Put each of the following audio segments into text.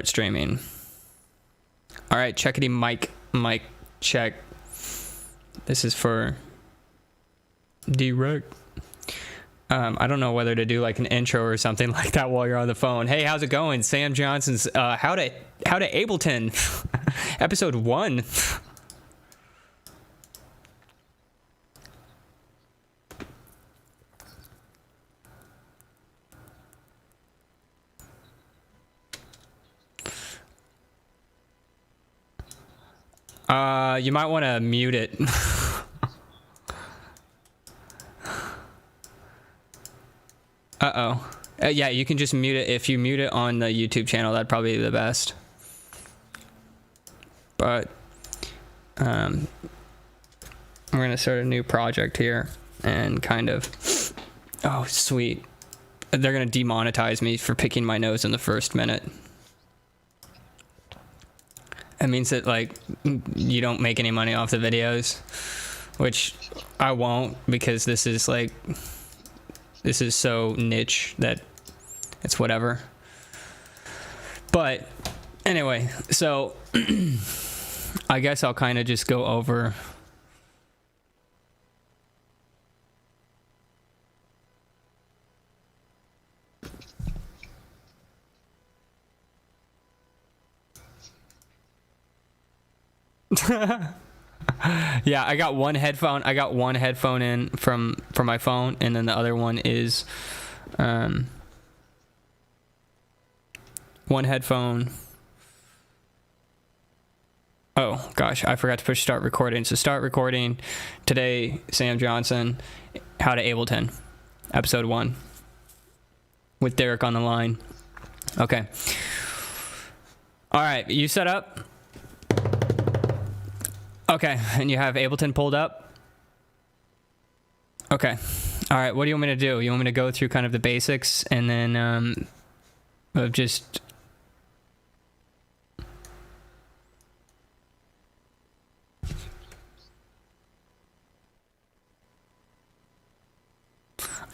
start streaming. All right, checkity mic check. This is for D-Rec. I don't know whether to do like an intro or something like that while you're on the phone. Hey, how's it going? Sam Johnson's how to Ableton episode 1. You might want to mute it. Uh-oh. Yeah, you can just mute it. If you mute it on the YouTube channel, that'd probably be the best. But we're going to start a new project here and kind of... Oh, sweet. They're going to demonetize me for picking my nose in the first minute. It means that, like, you don't make any money off the videos, which I won't, because this is, like... This is so niche that it's whatever. But anyway, so I guess I'll kind of just go over. Yeah, I got one headphone. I got one headphone in from my phone, and then the other one is one headphone. Oh gosh, I forgot to push start recording. So start recording today. Sam Johnson, how to Ableton, episode 1, with Derek on the line. Okay. All right, you set up? Okay, and you have Ableton pulled up? Okay. All right, what do you want me to do? You want me to go through kind of the basics and then of just...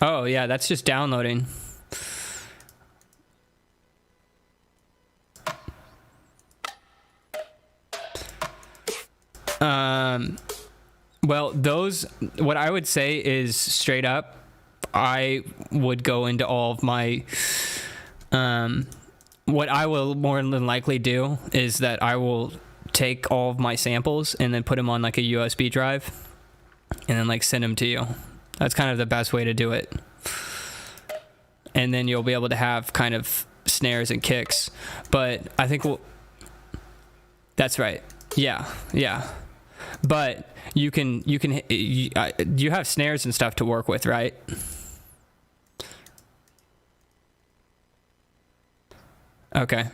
Oh, yeah, that's just downloading. Well, those, what I would say is straight up, I would go into all of my, what I will more than likely do is that I will take all of my samples and then put them on like a USB drive and then like send them to you. That's kind of the best way to do it. And then you'll be able to have kind of snares and kicks. But I think that's right. Yeah. But you have snares and stuff to work with, right? Okay.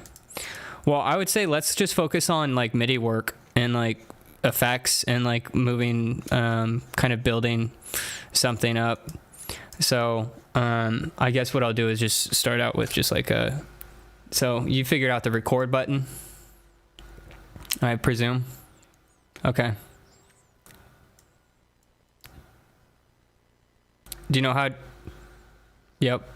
Well, I would say let's just focus on like MIDI work and like effects and like moving, kind of building something up. So, I guess what I'll do is just start out with just like so you figured out the record button, I presume. Okay. Do you know how? Yep.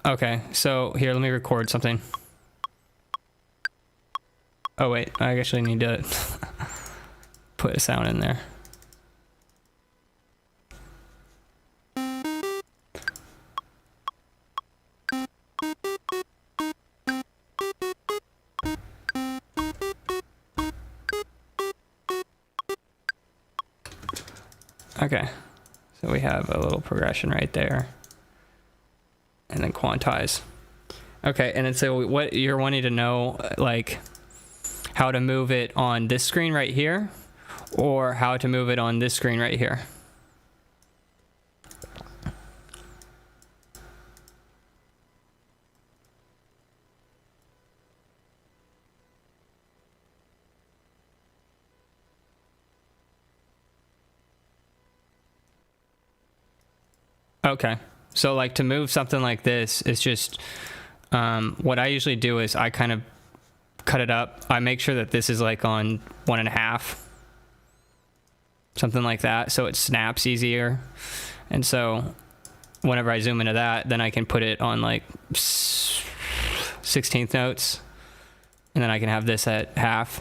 Okay, so here, let me record something. Oh wait, I actually need to put a sound in there. Okay, so we have a little progression right there. And then quantize. Okay, and then so what you're wanting to know, like, how to move it on this screen right here, or how to move it on this screen right here? Okay, so like to move something like this, it's just what I usually do is I kind of cut it up. I make sure that this is like on 1.5, something like that, so it snaps easier. And so whenever I zoom into that, then I can put it on like 16th notes, and then I can have this at half,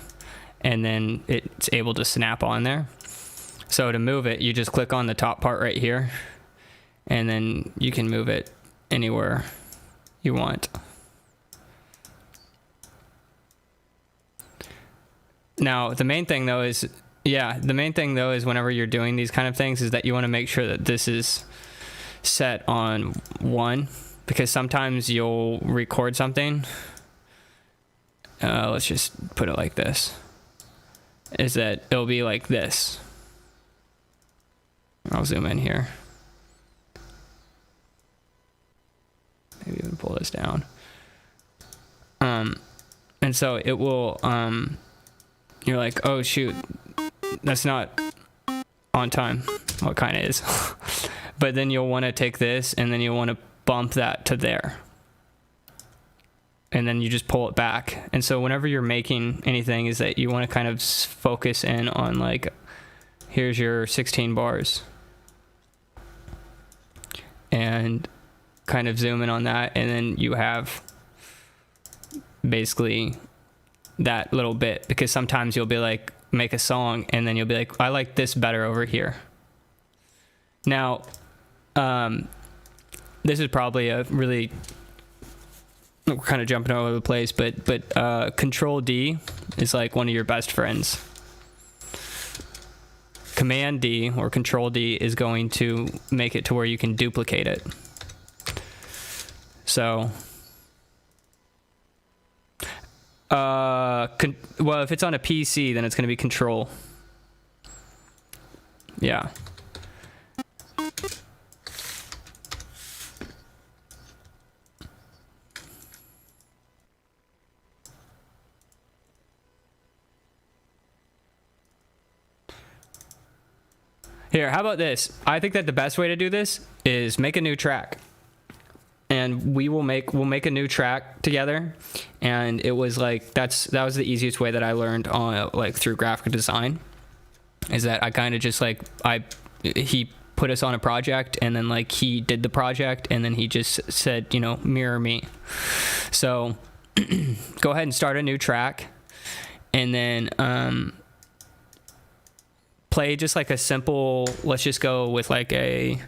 and then it's able to snap on there. So to move it, you just click on the top part right here, and then you can move it anywhere you want. Now, the main thing though is whenever you're doing these kind of things is that you want to make sure that this is set on 1, because sometimes you'll record something. Let's just put it like this. Is that it'll be like this. I'll zoom in here. Maybe even pull this down. And so it will, you're like, oh shoot, that's not on time. Well, it kind of is. But then you'll want to take this and then you'll want to bump that to there. And then you just pull it back. And so whenever you're making anything is that you want to kind of focus in on like, here's your 16 bars. And kind of zoom in on that, and then you have basically that little bit, because sometimes you'll be like, make a song and then you'll be like, I like this better over here. Now, this is probably a really, we're kind of jumping all over the place, but Control D is like one of your best friends. Command D or Control D is going to make it to where you can duplicate it. So, well, if it's on a PC, then it's going to be Control. Yeah. Here, how about this? I think that the best way to do this is make a new track. And we'll make a new track together. And it was like, that was the easiest way that I learned on like through graphic design, is that I kind of just like, he put us on a project, and then like he did the project, and then he just said, you know, mirror me. So go ahead and start a new track, and then play just like a simple, let's just go with like a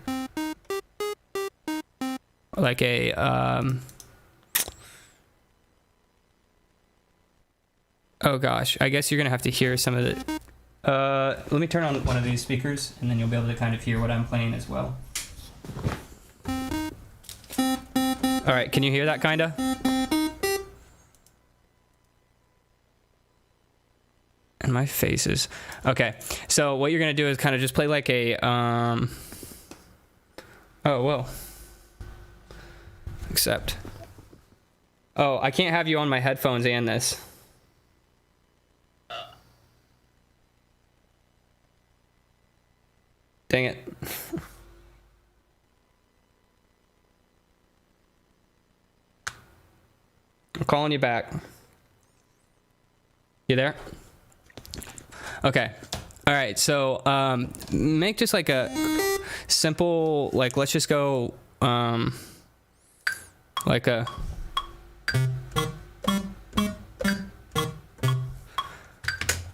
oh gosh, I guess you're gonna have to hear some of the let me turn on one of these speakers, and then you'll be able to kind of hear what I'm playing as well. All right, can you hear that kinda? And my faces. Okay, so what you're gonna do is kind of just play like a oh whoa. Accept. Oh, I can't have you on my headphones and this. Dang it. I'm calling you back. You there? Okay. All right. So make just like a simple, like, let's just go like a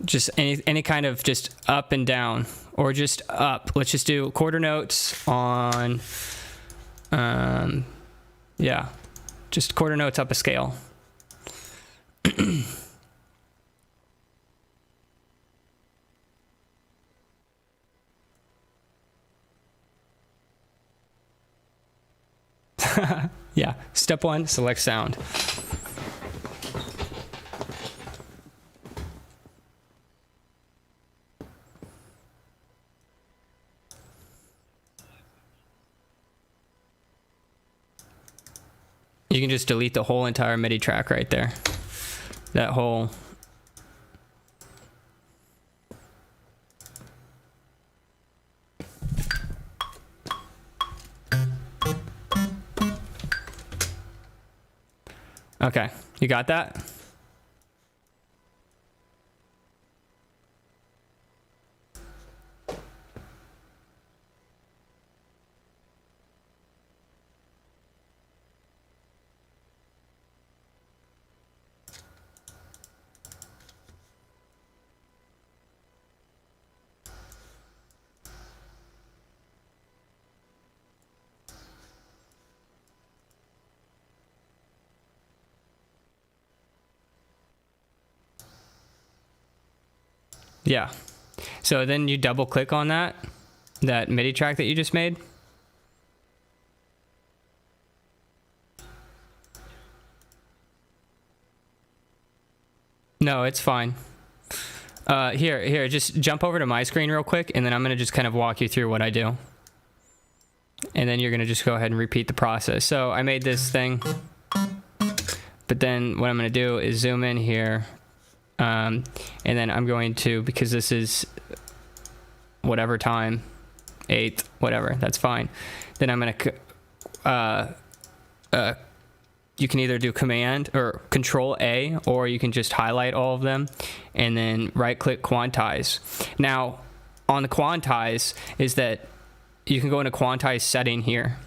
just any kind of just up and down, or just up. Let's just do quarter notes on yeah, just quarter notes up a scale. Yeah, step 1, select sound. You can just delete the whole entire MIDI track right there. That whole... Okay, you got that? Yeah. So then you double click on that MIDI track that you just made. No, it's fine. Here, just jump over to my screen real quick, and then I'm gonna just kind of walk you through what I do. And then you're gonna just go ahead and repeat the process. So I made this thing, but then what I'm gonna do is zoom in here, and then I'm going to, because this is whatever time, 8th, whatever, that's fine. Then I'm gonna, you can either do Command or Control A, or you can just highlight all of them and then right click quantize. Now on the quantize is that you can go into quantize setting here,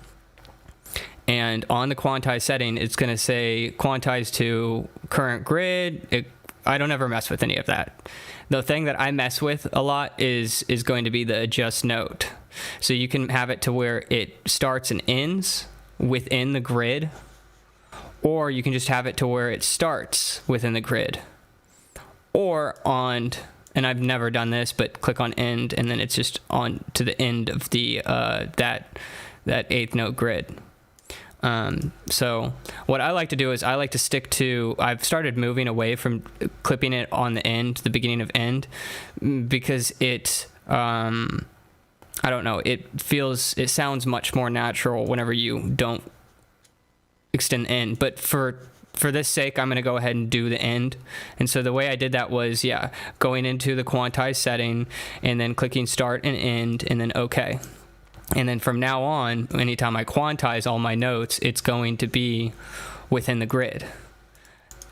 and on the quantize setting it's going to say quantize to current grid. I don't ever mess with any of that. The thing that I mess with a lot is going to be the adjust note. So you can have it to where it starts and ends within the grid, or you can just have it to where it starts within the grid. Or on, and I've never done this, but click on end, and then it's just on to the end of the that 8th note grid. So what I like to do is I like to stick to, I've started moving away from clipping it on the end, the beginning of end, because it, I don't know, it sounds much more natural whenever you don't extend the end. But for this sake, I'm going to go ahead and do the end. And so the way I did that was, yeah, going into the quantize setting and then clicking start and end and then OK. And then from now on, anytime I quantize all my notes, it's going to be within the grid.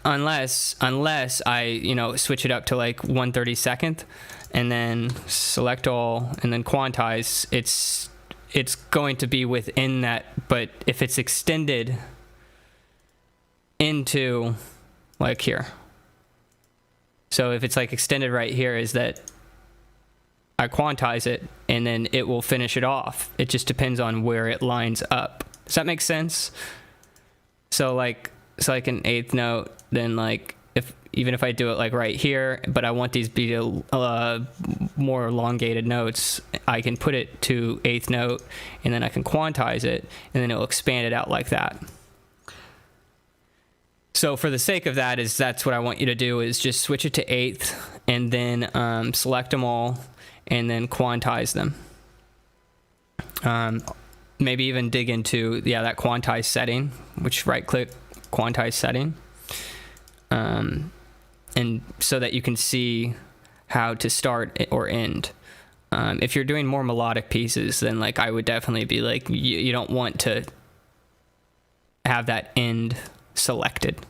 Unless I, switch it up to like 1/32 and then select all and then quantize, it's going to be within that. But if it's extended into like here, so if it's like extended right here, is that I quantize it and then it will finish it off. It just depends on where it lines up. Does that make sense? So like it's like an 8th note, then like even if I do it like right here, but I want these to be more elongated notes, I can put it to 8th note and then I can quantize it and then it will expand it out like that. So for the sake of that, that's what I want you to do, is just switch it to 8th and then select them all and then quantize them. Maybe even dig into, that quantize setting, which right click quantize setting. And so that you can see how to start or end. If you're doing more melodic pieces, then like I would definitely be like, you don't want to have that end selected.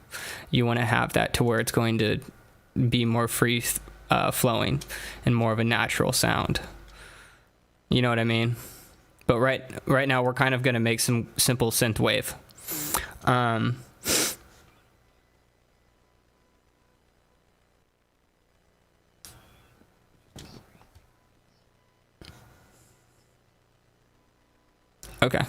You want to have that to where it's going to be more free flowing and more of a natural sound. You know what I mean? But right now we're kind of going to make some simple synth wave. Okay.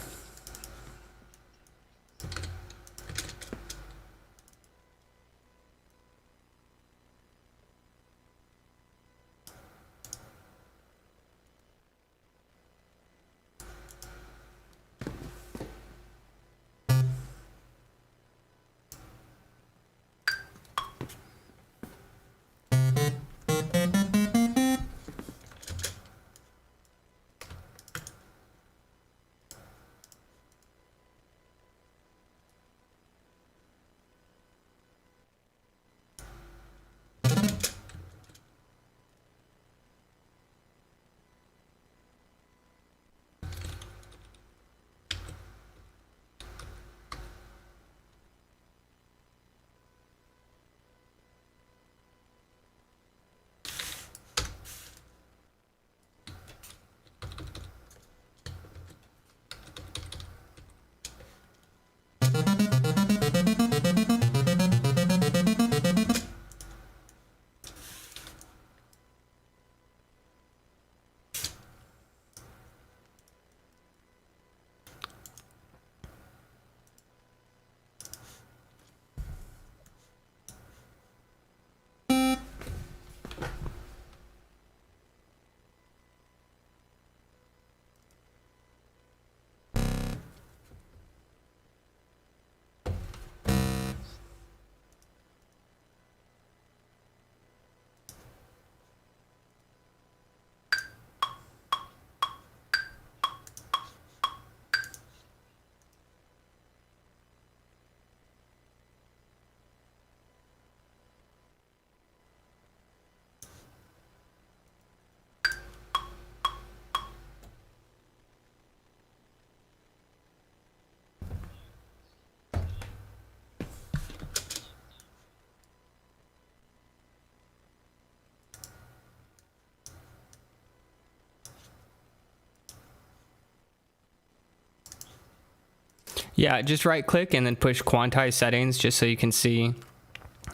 Yeah, just right click and then push quantize settings just so you can see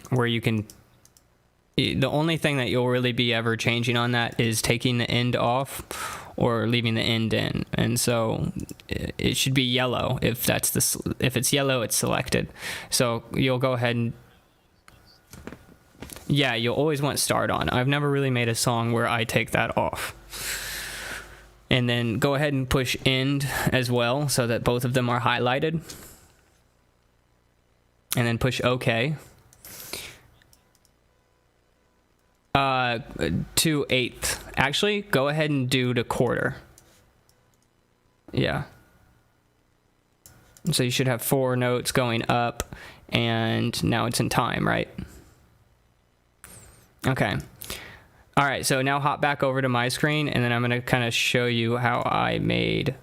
where you can. The only thing that you'll really be ever changing on that is taking the end off or leaving the end in. And so it should be yellow if if it's yellow, it's selected. So you'll go ahead and, yeah, you'll always want start on. I've never really made a song where I take that off. And then go ahead and push end as well so that both of them are highlighted. And then push OK. 2/8. Actually, go ahead and do the quarter. Yeah. So you should have 4 notes going up, and now it's in time, right? Okay. All right, so now hop back over to my screen, and then I'm going to kind of show you how I made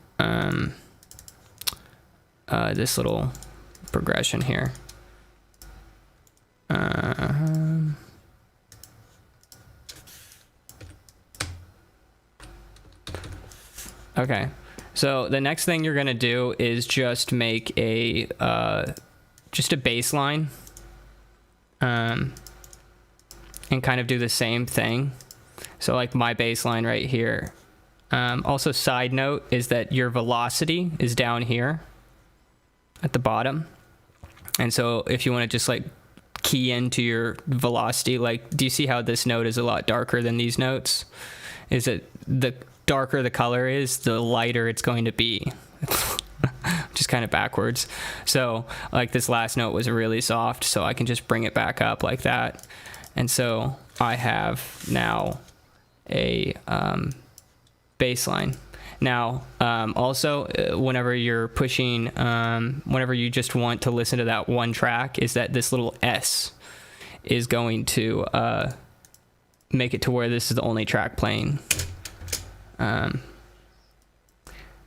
this little progression here. Okay, so the next thing you're going to do is just make a bass line. And kind of do the same thing. So like my bass line right here. Also, side note is that your velocity is down here at the bottom. And so if you want to just like key into your velocity, like, do you see how this note is a lot darker than these notes? Is it the darker the color is, the lighter it's going to be. Just kind of backwards. So like this last note was really soft, so I can just bring it back up like that. And so I have now a bass line. Now, also, whenever you're pushing, whenever you just want to listen to that one track, is that this little S is going to make it to where this is the only track playing.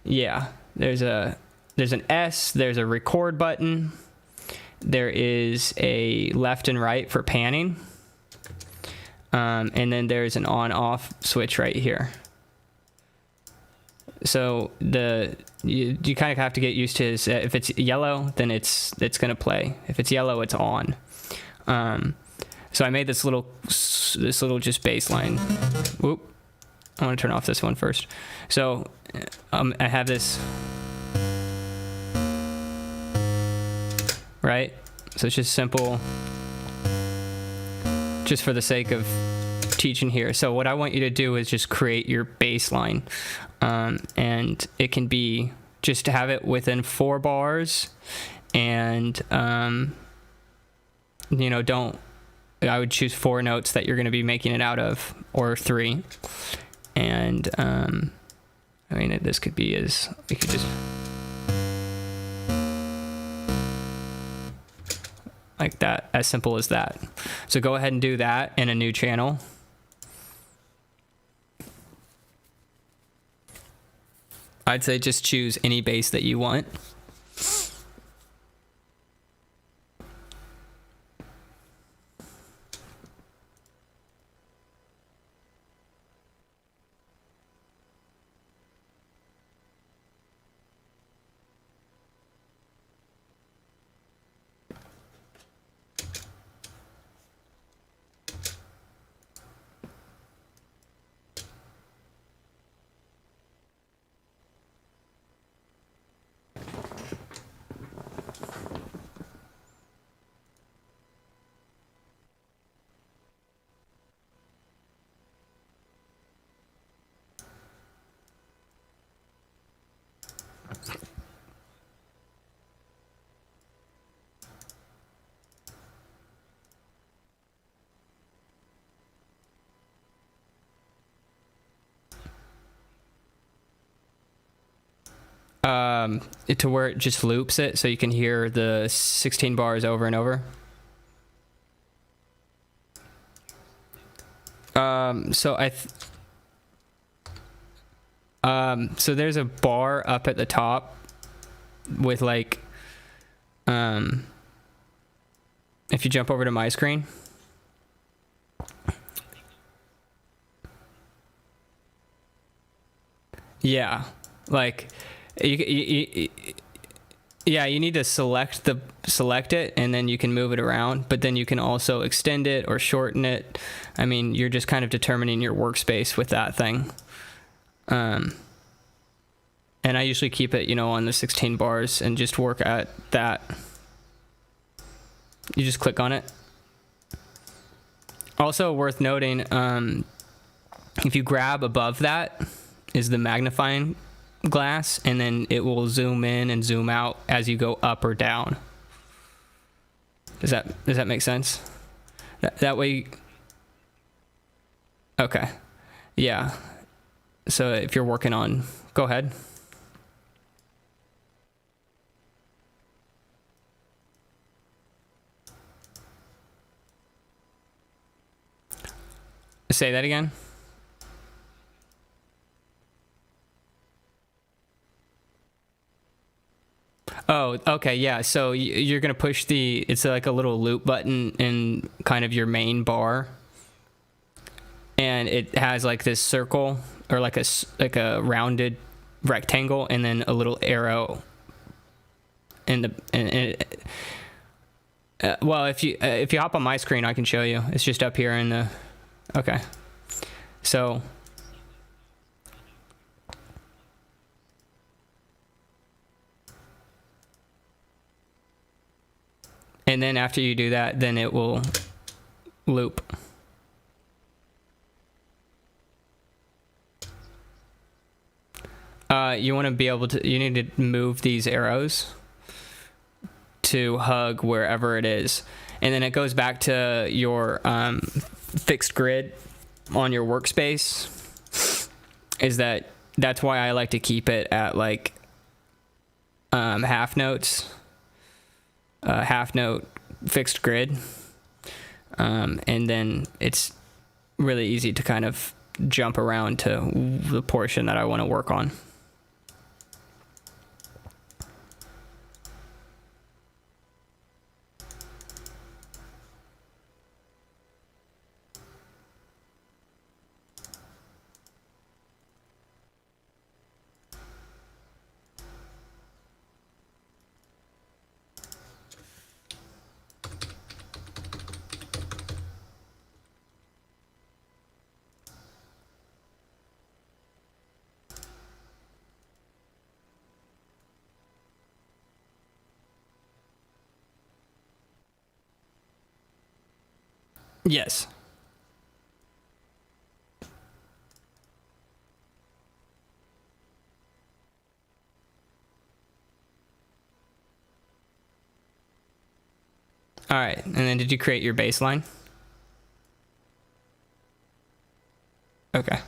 Yeah, there's an S, there's a record button, there is a left and right for panning. And then there's an on-off switch right here. So you kind of have to get used to is if it's yellow, then it's gonna play. If it's yellow, it's on. So I made this little just bass line. Whoop! I want to turn off this one first. So I have this, right? So it's just simple. Just for the sake of teaching here. So what I want you to do is just create your bass line. And it can be just to have it within 4 bars. And, you know, I would choose 4 notes that you're going to be making it out of, or 3. And, I mean, this could be we could just, like that, as simple as that. So go ahead and do that in a new channel. I'd say just choose any bass that you want. To where it just loops it so you can hear the 16 bars over and over. So there's a bar up at the top with like, if you jump over to my screen, yeah, like Yeah, you need to select it, and then you can move it around, but then you can also extend it or shorten it. I mean, you're just kind of determining your workspace with that thing. And I usually keep it, on the 16 bars and just work at that. You just click on it. Also worth noting, if you grab above that is the magnifying glass, and then it will zoom in and zoom out as you go up or down. Does that make sense? That way. Okay. Yeah. So if you're working on, go ahead. Say that again. Oh, okay, yeah. So you're gonna push it's like a little loop button in kind of your main bar, and it has like this circle or like a rounded rectangle, and then a little arrow. Well, if you hop on my screen, I can show you. It's just up here in the. Okay, so. And then after you do that, then it will loop. You want to be able to, you need to move these arrows to hug wherever it is. And then it goes back to your fixed grid on your workspace. That's why I like to keep it at like half notes. Half note fixed grid, and then it's really easy to kind of jump around to the portion that I want to work on. Yes. All right, and then did you create your baseline? Okay.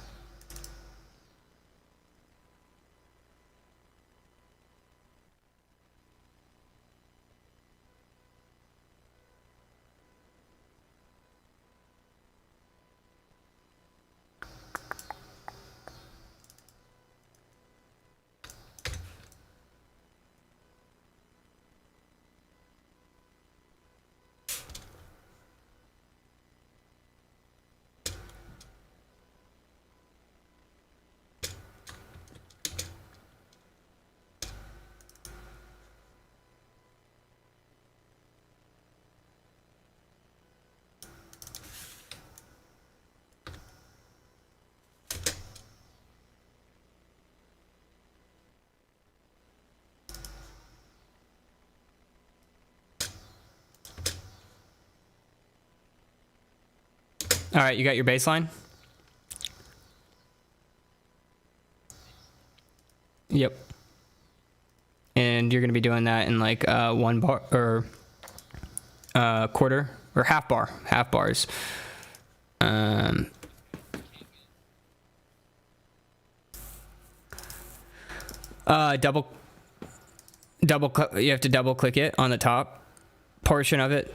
All right, you got your baseline? Yep. And you're going to be doing that in like 1 bar or quarter or half bars. Double you have to double click it on the top portion of it.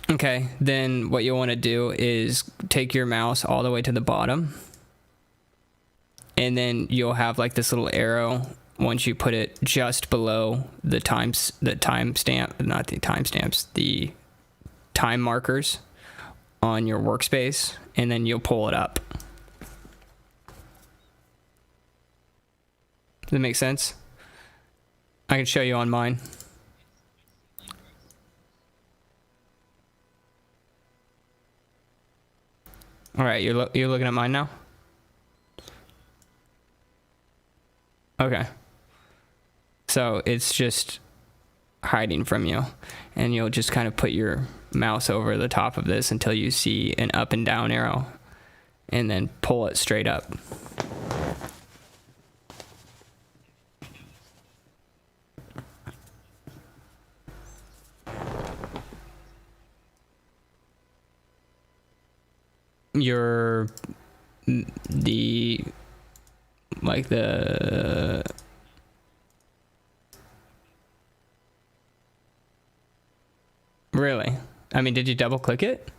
Okay, then what you'll want to do is take your mouse all the way to the bottom, and then you'll have like this little arrow once you put it just below the time markers on your workspace, and then you'll pull it up. Does that make sense? I can show you on mine. All right, you're looking at mine now? Okay. So it's just hiding from you, and you'll just kind of put your mouse over the top of this until you see an up and down arrow, and then pull it straight up. Your Really? I mean, did you double click it?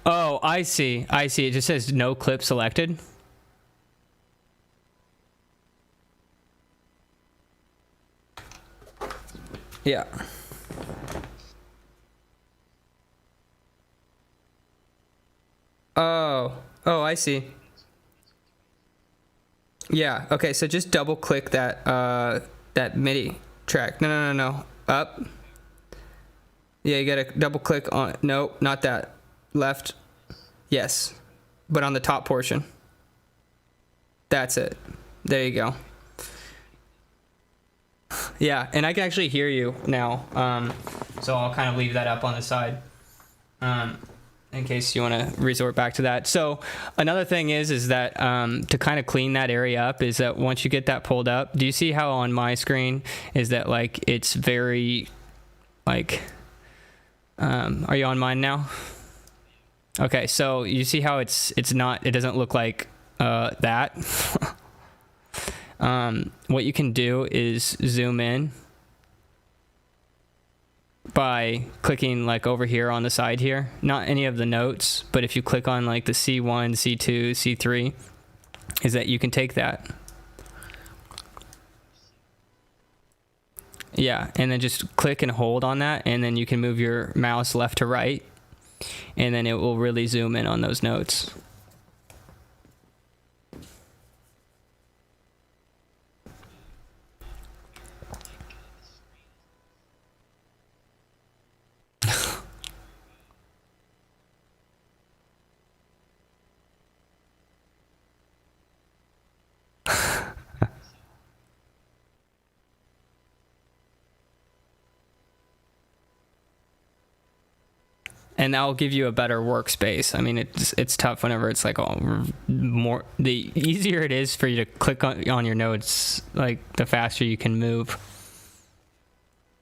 Oh, I see. I see. It just says no clip selected. Yeah. Oh, I see. Yeah. Okay. So just double click that that MIDI track. No. Up. Yeah, you gotta double click on. Nope, not that. Left. Yes, but on the top portion. That's it. There you go. Yeah, and I can actually hear you now. So I'll kind of leave that up on the side. In case you want to resort back to that. So another thing is that to kind of clean that area up is that once you get that pulled up, do you see how on my screen is that like it's very like are you on mine now? Okay, so you see how it doesn't look like that. What you can do is zoom in by clicking like over here on the side here, not any of the notes, but if you click on like the C1, C2, C3, is that you can take that. Yeah, and then just click and hold on that, and then you can move your mouse left to right, and then it will really zoom in on those notes. And that will give you a better workspace. I mean, it's tough whenever it's like the easier it is for you to click on your notes, like the faster you can move.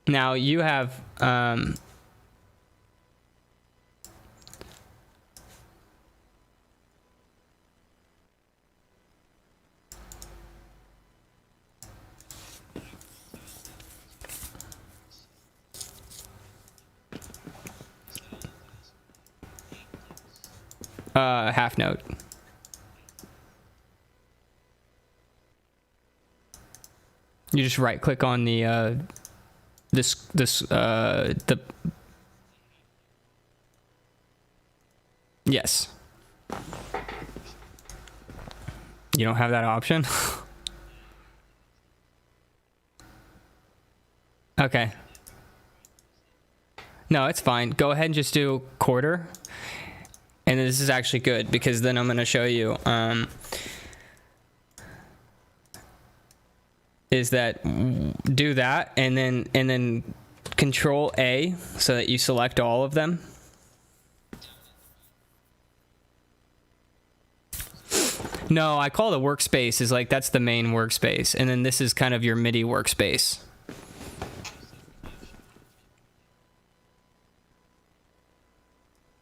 Now you have half note. You just right click on the yes. You don't have that option? Okay. No, it's fine. Go ahead and just do quarter. And this is actually good because then I'm going to show you is that do that and then Control A so that you select all of them. No, I call the workspace is like that's the main workspace, and then this is kind of your MIDI workspace.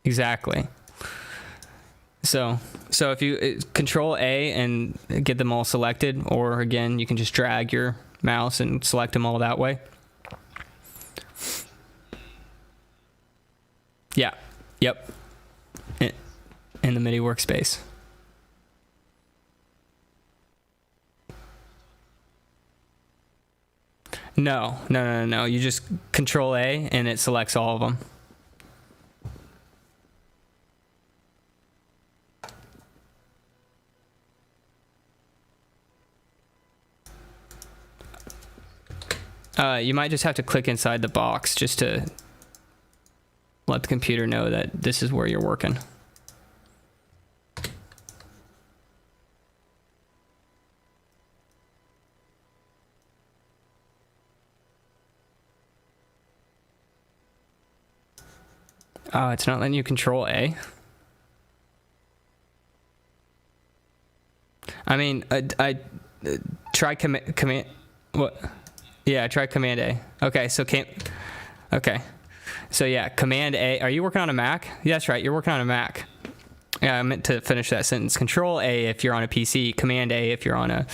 Exactly. So if you Control A and get them all selected, or again, you can just drag your mouse and select them all that way. Yeah. Yep. In the MIDI workspace. No, no, no, no, no. You just Control A and it selects all of them. You might just have to click inside the box just to let the computer know that this is where you're working. Oh, it's not letting you Control A. I mean, I try command. What? Yeah, try Command A. Okay, so okay. So yeah, Command A. Are you working on a Mac? Yeah, that's right. You're working on a Mac. Yeah, I meant to finish that sentence. Control A if you're on a PC. Command A if you're on a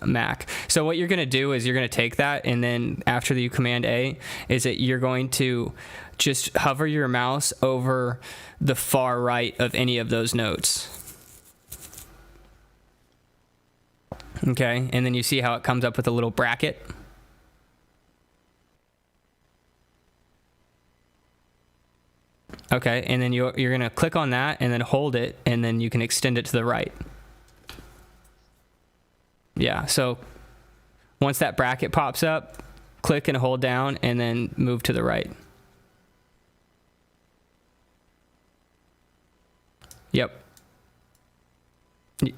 Mac. So what you're gonna do is you're gonna take that, and then after you Command A, is that you're going to just hover your mouse over the far right of any of those notes. Okay, and then you see how it comes up with a little bracket. Okay, and then you're going to click on that and then hold it, and then you can extend it to the right. Yeah, so once that bracket pops up, click and hold down and then move to the right. Yep.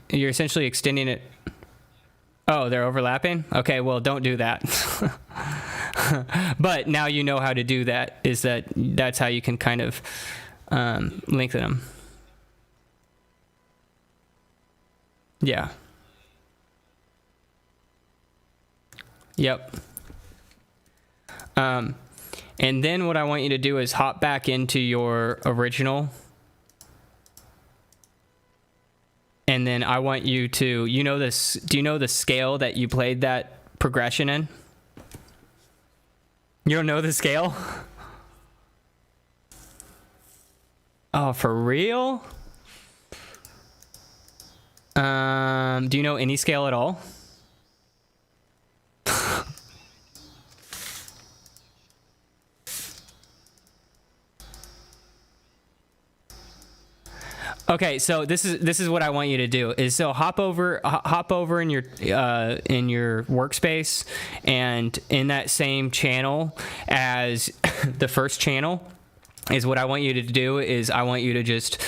You're essentially extending it. Oh, they're overlapping? Okay, well, don't do that. But now you know how to do that, is that's how you can kind of lengthen them. Yeah. Yep. And then what I want you to do is hop back into your original. And then I want you to, do you know the scale that you played that progression in? You don't know the scale? Oh, for real? Do you know any scale at all? Okay, so this is what I want you to do is hop over in your workspace, and in that same channel as the first channel is what I want you to do is I want you to just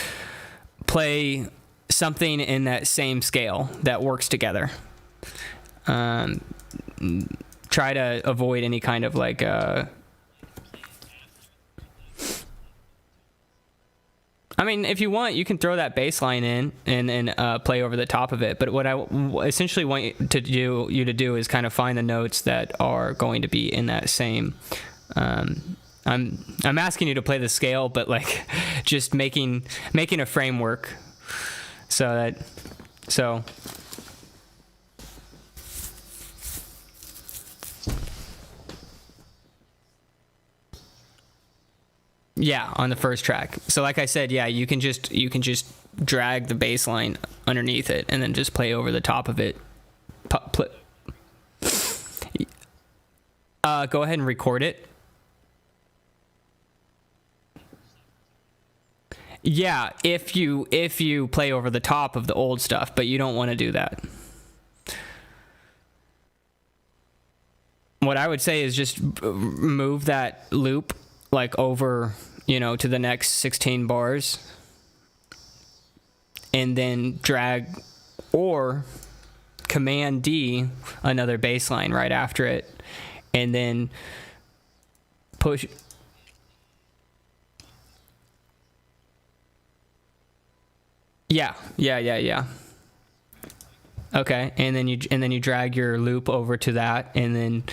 play something in that same scale that works together. Try to avoid any kind of like I mean, if you want, you can throw that bass line in and play over the top of it. But what I essentially want you to do is kind of find the notes that are going to be in that same. I'm asking you to play the scale, but like just making a framework so. Yeah, on the first track. So like I said, yeah, you can just drag the bass line underneath it and then just play over the top of it. Go ahead and record it. Yeah, if you play over the top of the old stuff, but you don't want to do that. What I would say is just move that loop like over, to the next 16 bars, and then drag or Command D another bass line right after it, and then push. Yeah. Okay, and then you drag your loop over to that, and then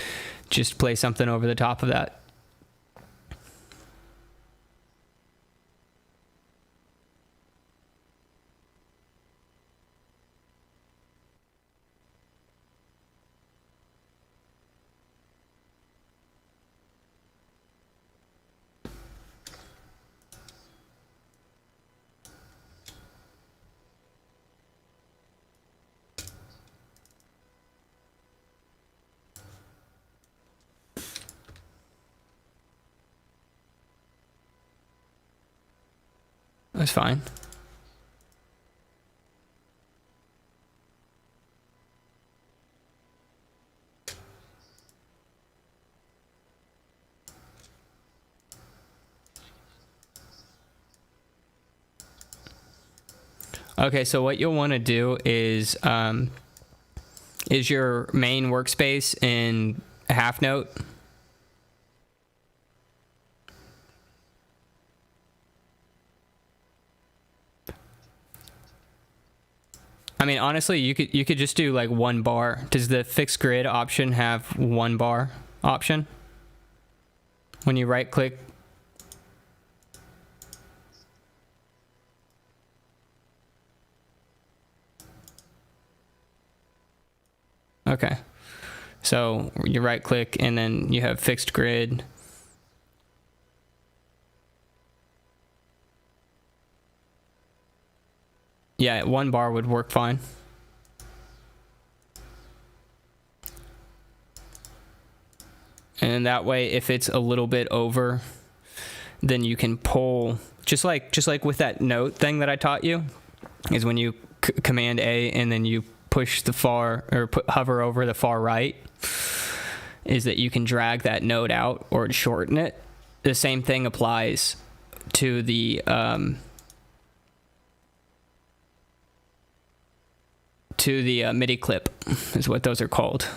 just play something over the top of that. That's fine. Okay, so what you'll want to do is your main workspace in a half note? I mean, honestly, you could just do like 1 bar. Does the fixed grid option have 1 bar option? When you right click. Okay. So you right click and then you have fixed grid. Yeah, 1 bar would work fine. And that way, if it's a little bit over, then you can pull, just like with that note thing that I taught you, is when you Command A and then you push the far, or hover over the far right, is that you can drag that note out or shorten it. The same thing applies to the MIDI clip, is what those are called.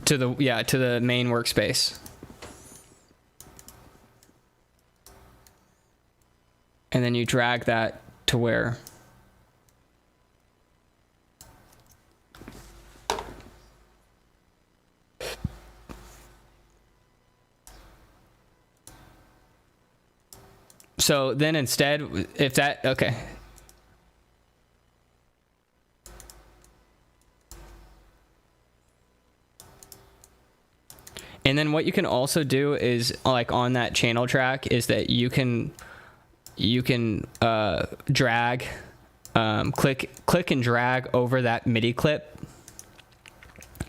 To the main workspace. And then you drag that to where so then instead, if that, okay. And then what you can also do is, like on that channel track, is that you can drag, click and drag over that MIDI clip,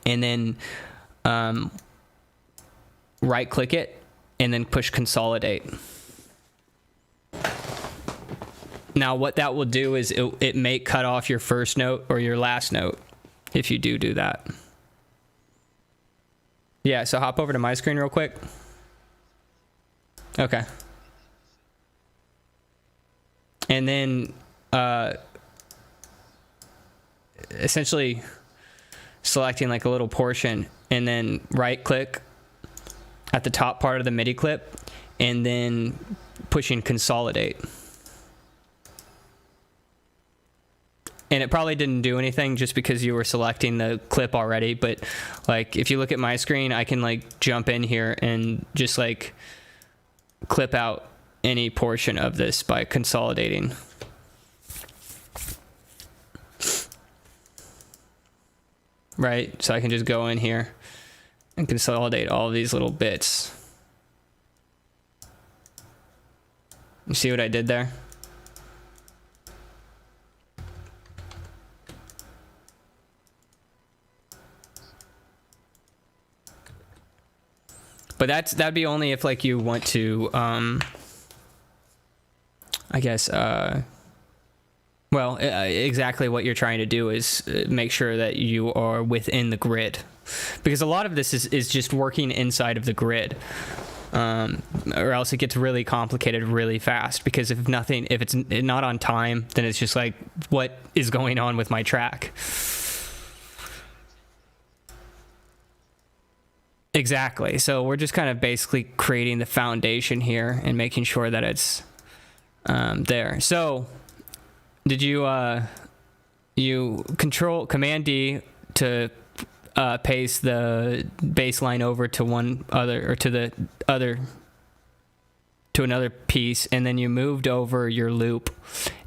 and then right click it and then push consolidate. Now what that will do is it may cut off your first note or your last note if you do that. Yeah, so hop over to my screen real quick. Okay. And then essentially selecting like a little portion and then right click at the top part of the MIDI clip and then pushing consolidate. And it probably didn't do anything just because you were selecting the clip already, but like if you look at my screen, I can like jump in here and just like clip out any portion of this by consolidating. Right? So I can just go in here and consolidate all of these little bits. You see what I did there? But that'd be only if like you want to, I guess, well, exactly what you're trying to do is make sure that you are within the grid, because a lot of this is just working inside of the grid, or else it gets really complicated really fast, because if it's not on time, then it's just like, what is going on with my track? Exactly. So we're just kind of basically creating the foundation here and making sure that it's there. So did you Command D to paste the bass line over to one other, or to another piece, and then you moved over your loop,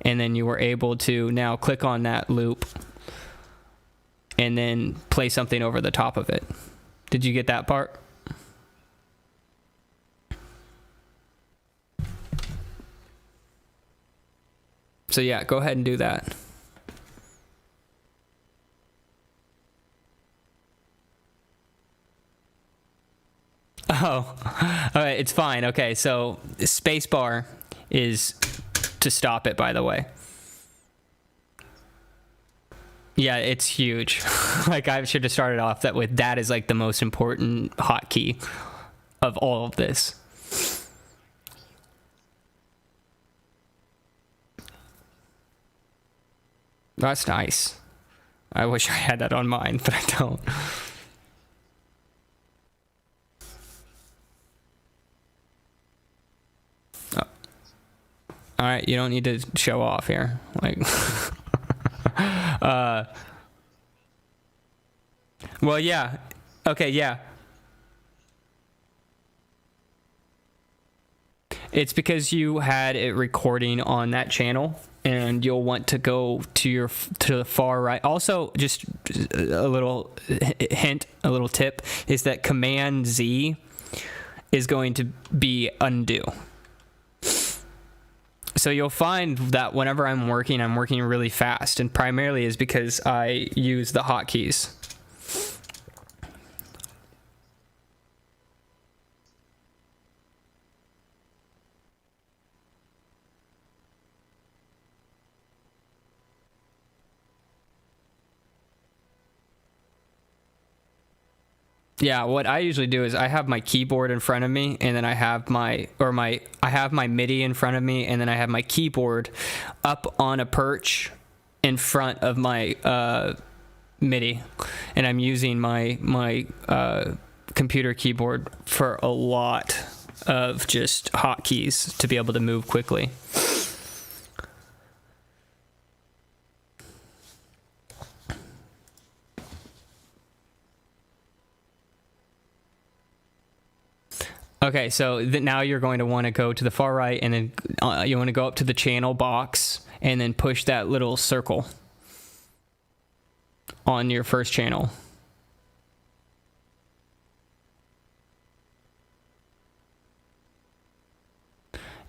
and then you were able to now click on that loop and then play something over the top of it. Did you get that part? So yeah, go ahead and do that. Oh, all right, it's fine. Okay, so space bar is to stop it, by the way. Yeah, it's huge. Like, I should have started off that with that is like the most important hotkey of all of this. That's nice. I wish I had that on mine, but I don't. Oh. All right, you don't need to show off here. Like, well, yeah. Okay, yeah. It's because you had it recording on that channel, and you'll want to go to the far right. Also, just a little hint, a little tip is that Command Z is going to be undo. So you'll find that whenever I'm working really fast, and primarily is because I use the hotkeys. Yeah, what I usually do is I have my keyboard in front of me, and then I have my MIDI in front of me, and then I have my keyboard up on a perch in front of my MIDI, and I'm using my computer keyboard for a lot of just hotkeys to be able to move quickly. Okay, so now you're going to want to go to the far right, and then you want to go up to the channel box, and then push that little circle on your first channel.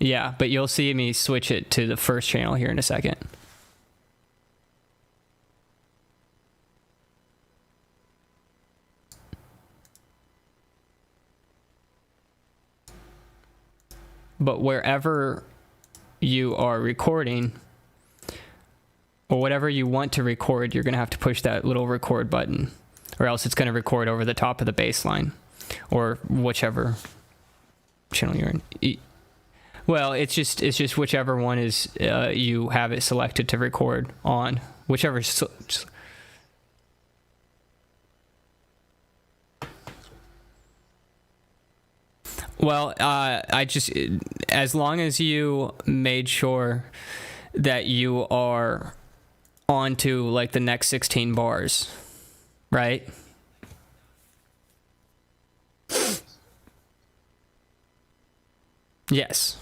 Yeah, but you'll see me switch it to the first channel here in a second. But wherever you are recording, or whatever you want to record, you're going to have to push that little record button, or else it's going to record over the top of the bass line, or whichever channel you're in. Well, it's just whichever one is you have it selected to record on, whichever. Well, I just, as long as you made sure that you are on to like the next 16 bars, right? Yes.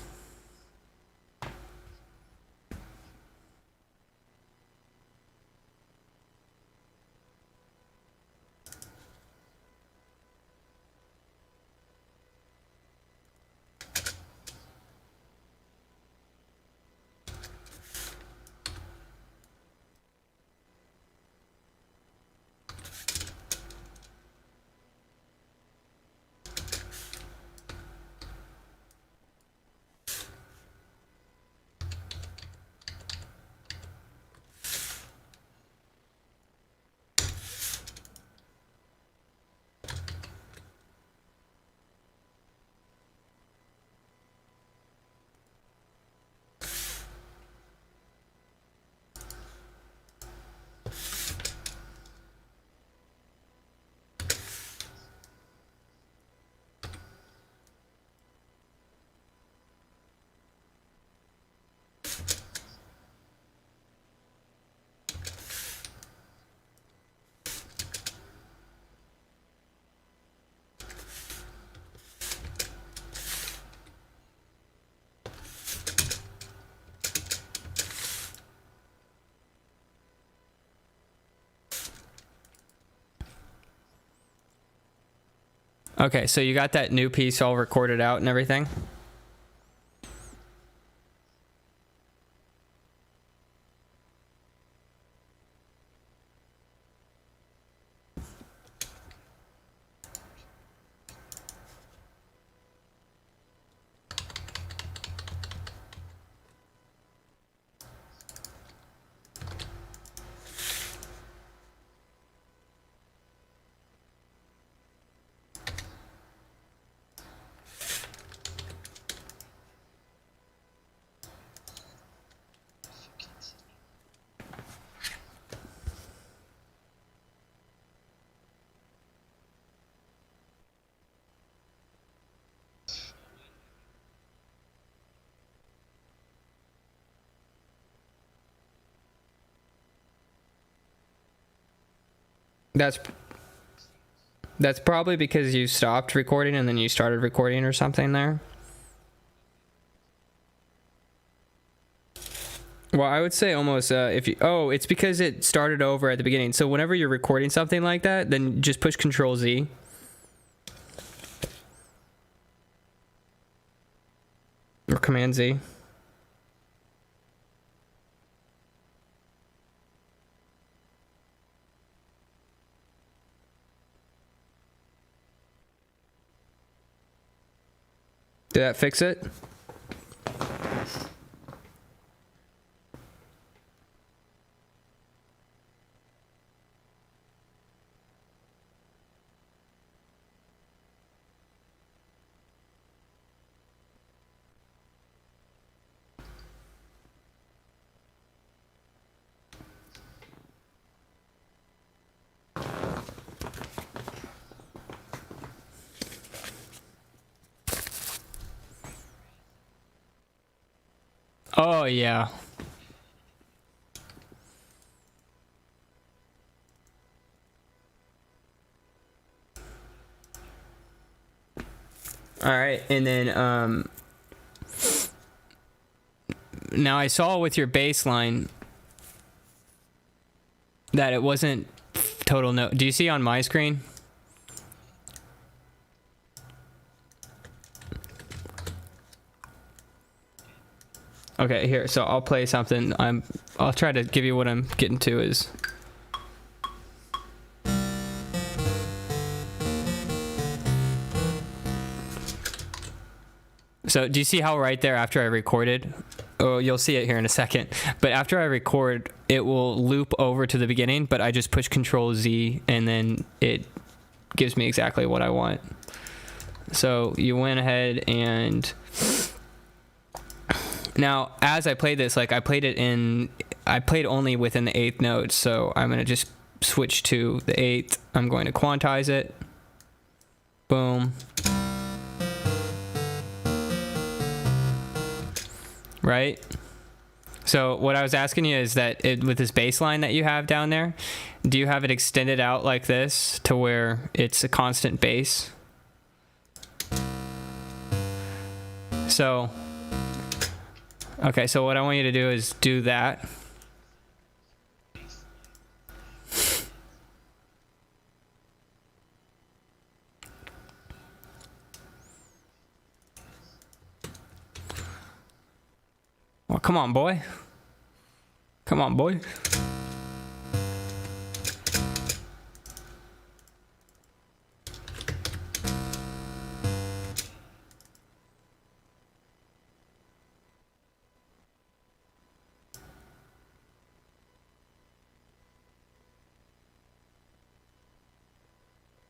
Okay, so you got that new piece all recorded out and everything? That's that's probably because you stopped recording and then you started recording or something there. Well, I would say almost if you... Oh, it's because it started over at the beginning. So whenever you're recording something like that, then just push Control Z. Or Command Z. Did that fix it? Oh, yeah. All right, and then now I saw with your bass line that it wasn't total note. Do you see on my screen? Okay, here. So I'll play something. I'll try to give you what I'm getting to is. So do you see how right there after I recorded? Oh, you'll see it here in a second. But after I record, it will loop over to the beginning, but I just push Control Z and then it gives me exactly what I want. So you went ahead and now as I played this, like I played only within the 8th note. So I'm going to just switch to the 8th. I'm going to quantize it. Boom. Right? So what I was asking you is that with this bass line that you have down there, do you have it extended out like this to where it's a constant bass? So, okay, so what I want you to do is do that. Well, come on, boy. Come on, boy.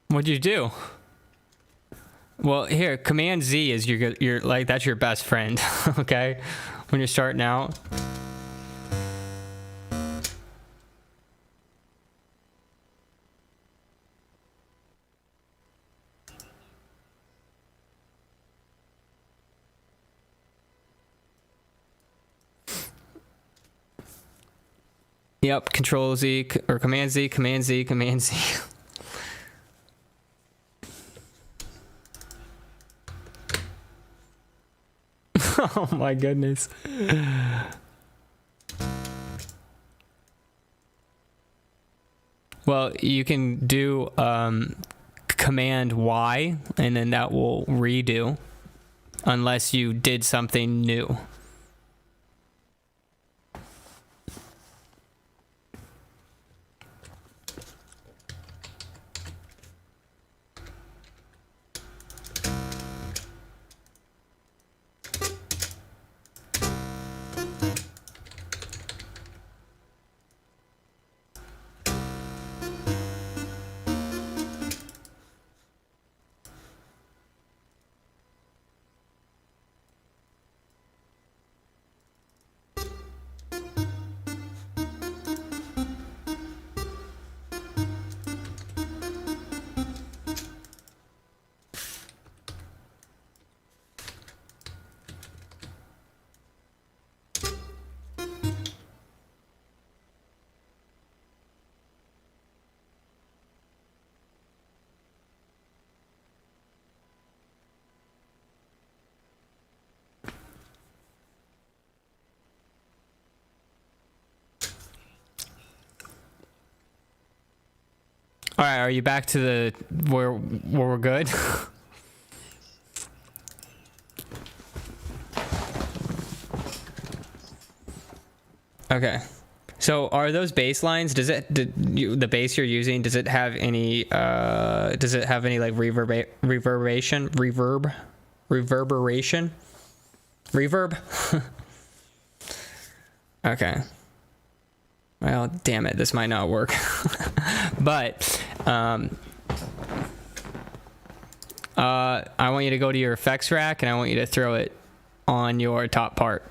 What'd you do? Well, here, Command Z is your like that's your best friend, okay? When you're starting out. Yep, Control Z or Command Z, Command Z, Command Z. Oh my goodness. Well, you can do Command Y and then that will redo unless you did something new. All right, are you back to the where we're good? Okay. So are those bass lines, the bass you're using, does it have any like reverberation? Reverb? Okay. Well, damn it, this might not work. But I want you to go to your effects rack and I want you to throw it on your top part.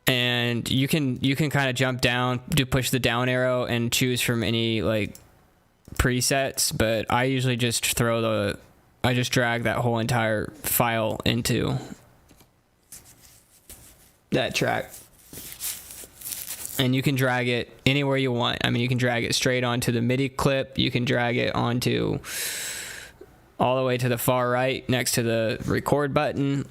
And you can kind of jump down, push the down arrow and choose from any like presets, but I usually just I just drag that whole entire file into that track. And you can drag it anywhere you want. I mean, you can drag it straight onto the MIDI clip. You can drag it onto all the way to the far right next to the record button.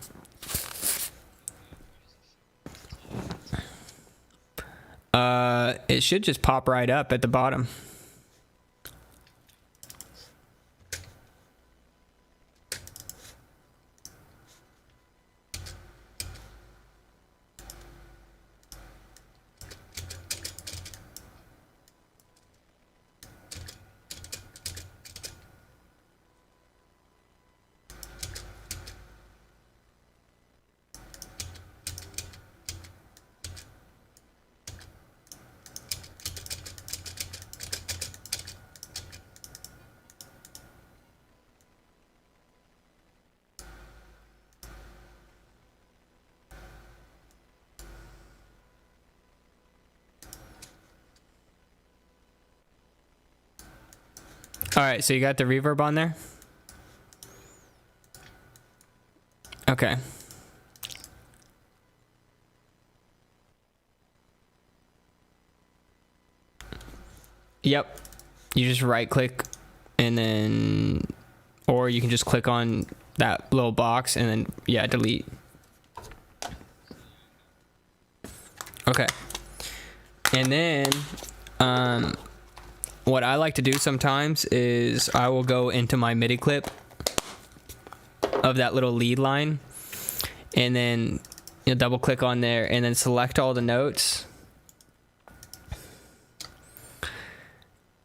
It should just pop right up at the bottom. All right, so you got the reverb on there? Okay. Yep. You just right click and then, or you can just click on that little box and then, yeah, delete. Okay. And then, what I like to do sometimes is I will go into my MIDI clip of that little lead line and then you'll double click on there and then select all the notes.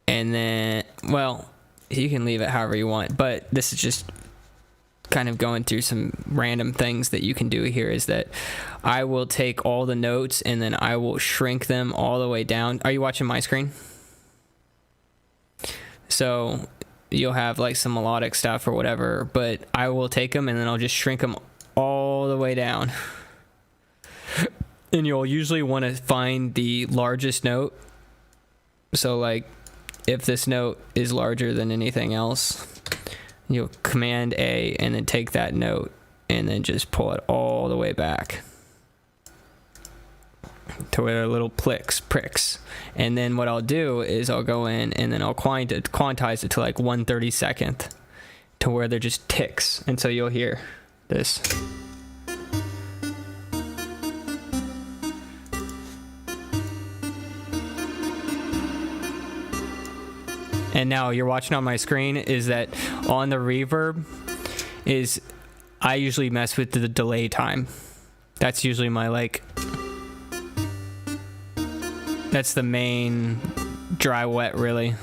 And then, well, you can leave it however you want, but this is just kind of going through some random things that you can do here is that I will take all the notes and then I will shrink them all the way down. Are you watching my screen? So you'll have like some melodic stuff or whatever, but I will take them and then I'll just shrink them all the way down. And you'll usually want to find the largest note. So like if this note is larger than anything else, you'll Command A and then take that note and then just pull it all the way back to where the little pricks. And then what I'll do is I'll go in and then I'll quantize it to like 1/32 to where they're just ticks. And so you'll hear this. And now you're watching on my screen is that on the reverb is I usually mess with the delay time. That's usually my like, that's the main dry wet really.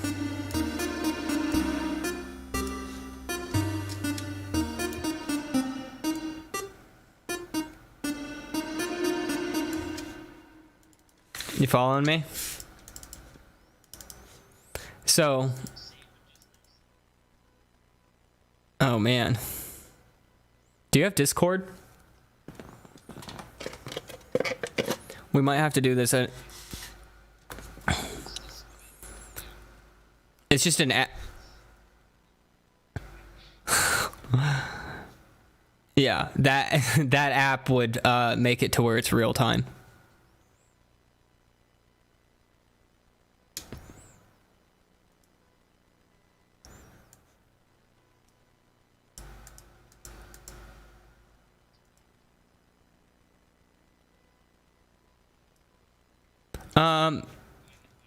You following me? So, oh man. Do you have Discord? We might have to do this at, it's just an app. Yeah, that app would make it to where it's real time.